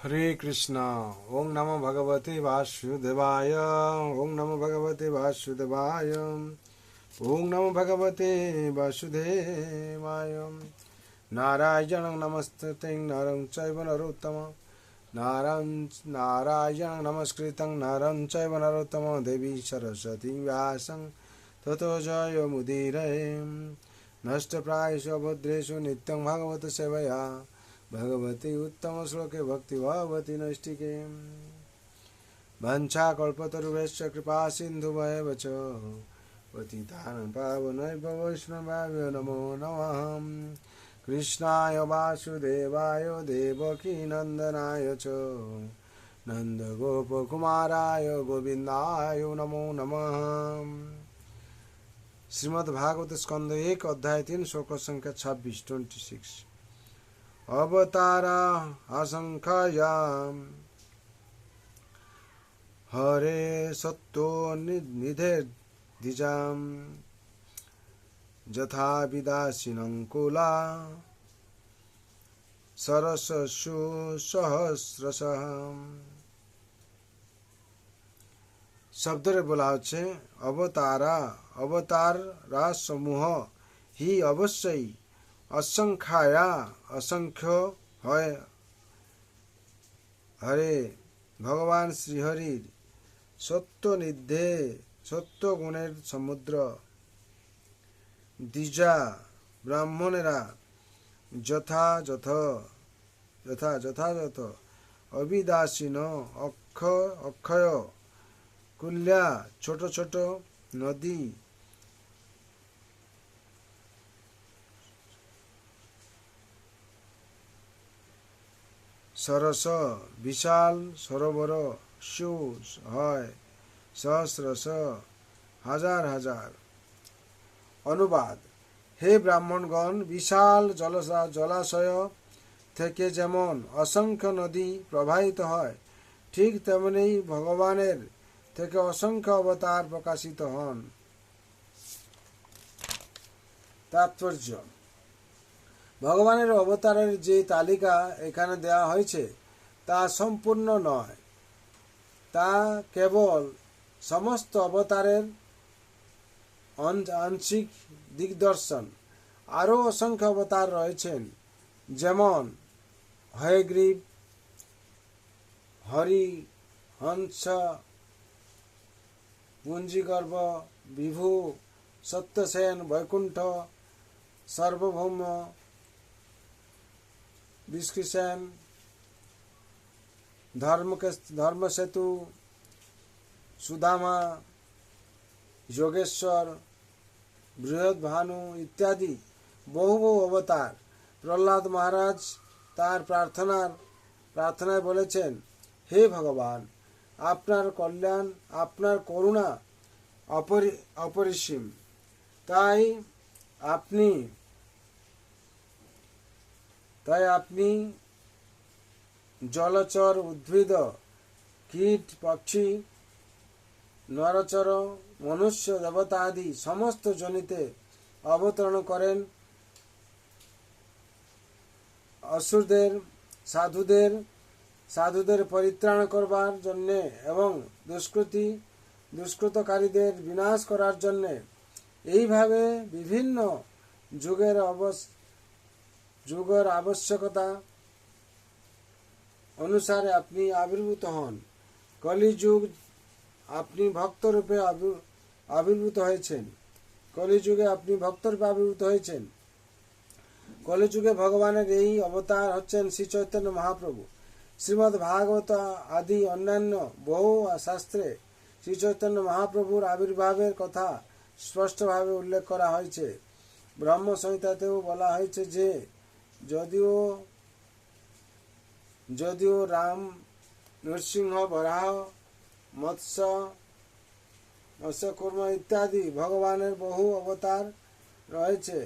हरे कृष्णा। ओम नमो भगवते वासुदेवाय। ओम नमो भगवते वासुदेवाय। ओम नमो भगवते वासुदेवाय। नारायणं नमस्कृतं नरं चैव नरोत्तमं नारायणं नमस्कृतं नरं चैव नरोत्तमं देवी सरस्वती व्यासं ततो जयमुदीरये। नष्टप्रायेषु भद्रेषु नित्यं भगवत सेवया भगवती उत्तम श्लोके भक्ति भवति नैष्टिके। वंशाकल्पतरुभ्यश्च कृपा सिन्धुभ्येव च पतितानां पावनेभ्यो वैष्णवेभ्यो नमो नमः। कृष्णाय वासुदेवाय देवकीनन्दनाय च नन्दगोपकुमाराय गोविन्दाय नमो नमः। श्रीमद्भागवत स्कंद 1 अध्याय 3 श्लोक संख्या 26। अवतारा असंख्या हरे सत्तो निधे द्विजाम यथा विदासीनंकुला सरससु सहस्रशः। शब्द रे बोला হচ্ছে अवतारा अवतार रा समूह ही अवश्य असंख्या असंख्य है हरे भगवान श्रीहरि सत्य निधे सत्य गुणेर समुद्र द्विजा ब्राह्मणेरा যথাযথ যথাযথ অবিদাসীন অক্ষয় কুল্যা ছোট ছোট নদী सरस विशाल सरोवर शु है सहस्रश हजार हजार। अनुवाद। हे ब्राह्मणगण विशाल जलाशय থেকে যেমন অসংখ্য নদী প্রবাহিত হয় ঠিক তেমনি ভগবানের থেকে অসংখ্য অবতার প্রকাশিত হন। তাৎপর্য। ভগবানের অবতারের যে তালিকা এখানে দেওয়া হয়েছে তা সম্পূর্ণ নয়, তা কেবল সমস্ত অবতারের আংশিক দিগদর্শন। আরও অসংখ্য অবতার রয়েছেন, যেমন হয়গ্রীব, হরি, হংস, পুঞ্জিগর্ভ, বিভু, সত্যসেন, বৈকুণ্ঠ, সার্বভৌম, विष्णुसेन, धर्मसेतु, सुदामा, योगेश्वर, बृहद्भानु इत्यादि बहु बहु अवतार। प्रहलाद महाराज तार प्रार्थनाয় বলেছেন, হে ভগবান, আপনার কল্যাণ আপনার করুণা অপরিসীম, তাই আপনি জলচর উদ্ভিদ কীট পক্ষী নরচর মনুষ্য দেবতা আদি সমস্ত জনিতে অবতরণ করেন। অসুরদের সাধুদের পরিত্রাণ করবার জন্য এবং দুষ্কৃতকারীদের বিনাশ করার জন্য এইভাবে বিভিন্ন যুগের আবশ্যকতা অনুসারে আপনি আবির্ভূত হন। কলিযুগ আপনি ভক্তরূপে আবির্ভূত হয়েছেন। কলিযুগে ভগবানের এই অবতার হচ্ছেন শ্রী চৈতন্য মহাপ্রভু। শ্রীমদ্ ভাগবত আদি অন্যান্য বহু শাস্ত্রে শ্রী চৈতন্য মহাপ্রভুর আবির্ভাবের কথা স্পষ্টভাবে উল্লেখ করা হয়েছে। ব্রহ্ম সংহিতাতেও বলা হয়েছে যে যদিও রাম, নৃসিংহ, বরাহ, মৎস্যকূর্ম ইত্যাদি ভগবানের বহু অবতার রয়েছে,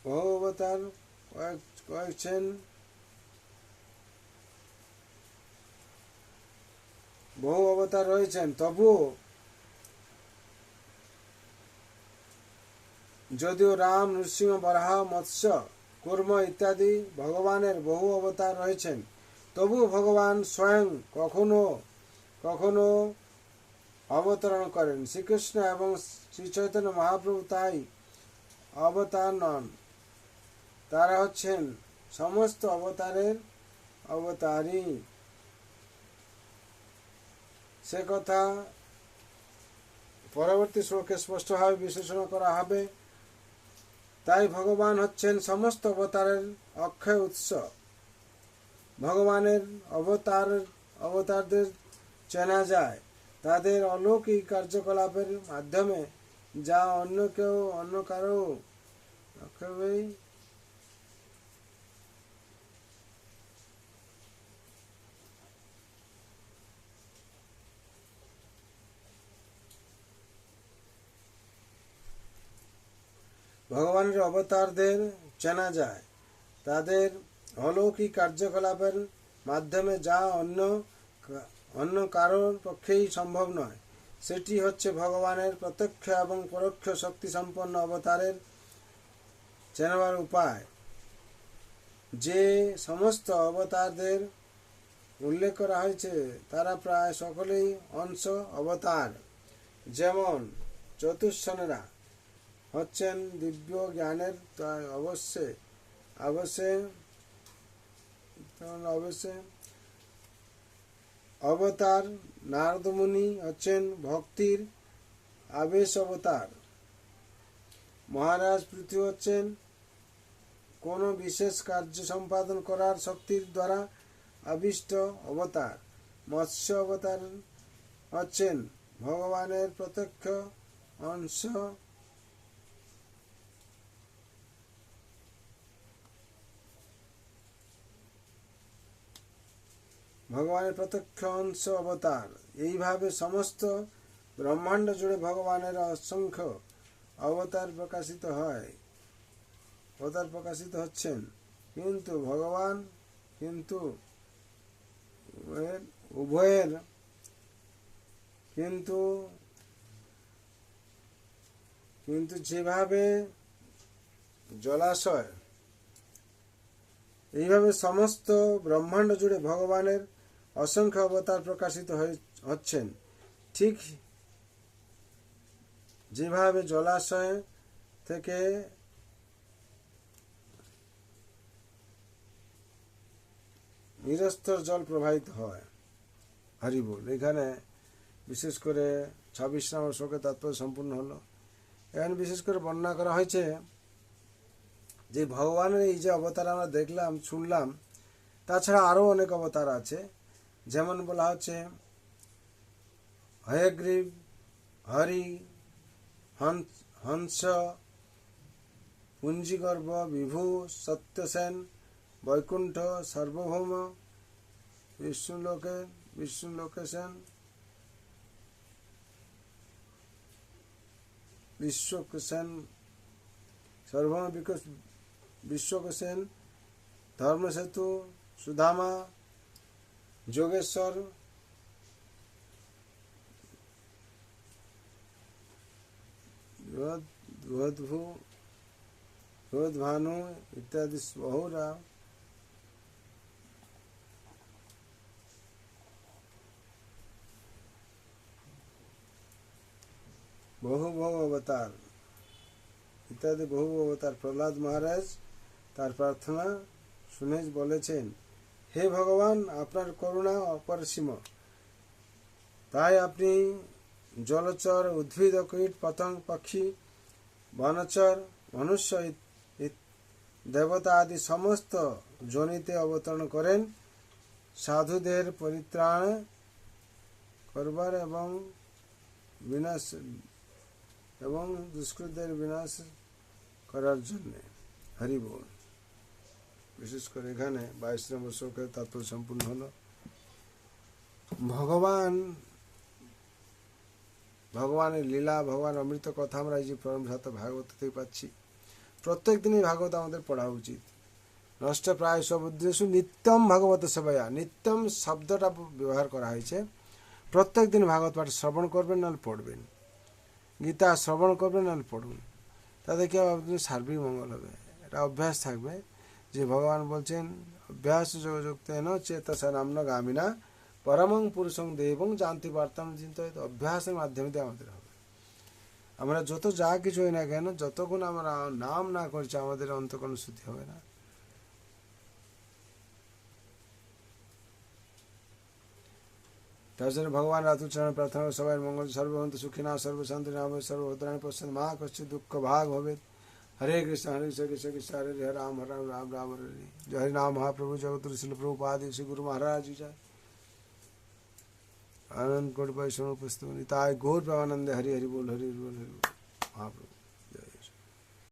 বহু অবতার রয়েছেন, তবুও যদিও রাম, নৃসিংহ, বরাহ, মৎস্য কুর্ম ইত্যাদি ভগবানের বহু অবতার রয়েছেন। তবু ভগবান স্বয়ং কখনো কখনো অবতরণ করেন। শ্রীকৃষ্ণ এবং শ্রী চৈতন্য মহাপ্রভু তাই অবতার নন, তারা হচ্ছেন সমস্ত অবতারের অবতারই। সে কথা পরবর্তী শ্লোকে স্পষ্টভাবে বিশ্লেষণ করা হবে। তাই ভগবান হচ্ছেন সমস্ত অবতারের অক্ষয় উৎস। ভগবানের অবতারদের চেনা যায় তাদের অলৌকিক কার্যকলাপের মাধ্যমে, যা অন্য কারো লক্ষ্যেই ভগবানের অবতারদের চেনা যায় তাদের অলৌকিক কার্যকলাপের মাধ্যমে, যা অন্য কারোর পক্ষেই সম্ভব নয়। সেটি হচ্ছে ভগবানের প্রত্যক্ষ এবং পরোক্ষ শক্তি সম্পন্ন অবতারের চেনাবার উপায়। যে সমস্ত অবতারদের উল্লেখ করা হয়েছে তারা প্রায় সকলেই অংশ অবতার। যেমন চতুষ্সনেরা হচ্ছেন দিব্য জ্ঞানের অবশ্যই অবতার। নারদ মুনি হচ্ছেন ভক্তির আবেশ অবতার। মহারাজ পৃথ্বী হচ্ছেন কোনো বিশেষ কার্য সম্পাদন করার শক্তির দ্বারা আবিষ্ট অবতার। মৎস্য অবতার হচ্ছেন ভগবানের প্রত্যক্ষ অংশ। অবতার। এইভাবে সমস্ত ব্রহ্মাণ্ড জুড়ে ভগবানের অসংখ্য অবতার প্রকাশিত হচ্ছেন। কিন্তু ভগবান উভয়ের যেভাবে জলাশয়, এইভাবে সমস্ত ব্রহ্মাণ্ড জুড়ে ভগবানের অসংখ্য অবতার প্রকাশিত হচ্ছেন। ঠিক যেভাবে জলাশয় থেকে নিরস্তর জল প্রবাহিত হয়। হরি বল। এখানে বিশেষ করে 26 নম্বর শ্লোকে তাৎপর্য সম্পূর্ণ হলো। এখানে বিশেষ করে বর্ণনা করা হয়েছে যে ভগবানের এই যে অবতার আমরা দেখলাম শুনলাম, তাছাড়া আরও অনেক অবতার আছে। যেমন বলা হচ্ছে হয়গ্রীব, হরি, হংস, পুঞ্জিগর্ভ, বিভু, সত্যসেন, বৈকুণ্ঠ, সার্বভৌম, বিষ্ণুলোকেশন, সার্বভৌম বিশ্বকোষেন, ধর্মসেতু, সুধামা, যোগেশ্বর, ভানু ইত্যাদি বহুরা বহু অবতার ইত্যাদি বহু অবতার। প্রহ্লাদ মহারাজ তার প্রার্থনা শুনে বলেছেন, হে ভগবান, আপনার করুণা অপরিসীম। তাই আপনি জলচর, উদ্ভিদ, কীট, পতঙ্গ, পাখি, বনচর, মনুষ্য, দেবতা আদি সমস্ত যোনিতে অবতরণ করেন সাধুদের পরিত্রাণ করবার এবং দুষ্কৃতদের বিনাশ করার জন্য। হরি বল। বিশেষ করে এখানে 22 নম্বর শ্লোকের তাৎপর্য সম্পূর্ণ হলো। ভগবানের লীলা, ভগবান অমৃত কথা আমরা এই যে পরম ভ্রাতা ভাগবত থেকে পাচ্ছি। প্রত্যেক দিনই ভাগবত আমাদের পড়া উচিত। নষ্ট প্রায় সবুদ্দেশু নিত্যম ভাগবত সেবায়া। নিত্যম শব্দটা ব্যবহার করা হয়েছে। প্রত্যেক দিন ভাগবত পাঠ শ্রবণ করবেন, নাহলে পড়বেন। গীতা শ্রবণ করবেন, নাহলে পড়ুন। তাতে কি আপনি সার্বিক মঙ্গল হবে, এটা অভ্যাস থাকবে। যে ভগবান বলছেন অভ্যাস যোগযুক্তেন চেতসা নাম্ন গামিনা পরমং পুরুষং দেবং জানতি বার্তাম চিন্তা, অভ্যাসের মাধ্যমে দিয়ে আমাদের হবে। আমরা যত যা কিছু হই না কেন, যতক্ষণ আমরা নাম না করছি আমাদের অন্তঃকরণ শুদ্ধি হবে না। তাছাড়া ভগবান রাতুচরণ প্রার্থনা সবাই মঙ্গল সর্বভন্ত সুখিনা সর্বশান্তি নাম সর্বভদ্রাণী পশ্চাৎ মা কশ্চিৎ দুঃখ ভাগ হবে। हरे कृष्ण कृष्ण कृष्ण हरे हरे राम राम राम राम हरे हरे। जय हरि नाम महाप्रभु जगतगुरु श्रील प्रभुपाद श्री गुरु महाराज जी जय। आनंद कोटि वैष्णव पुस्तक निताय गौर प्रेमानंद हरि हरि बोल हरि हरि बोल हरि बोल महाप्रभु।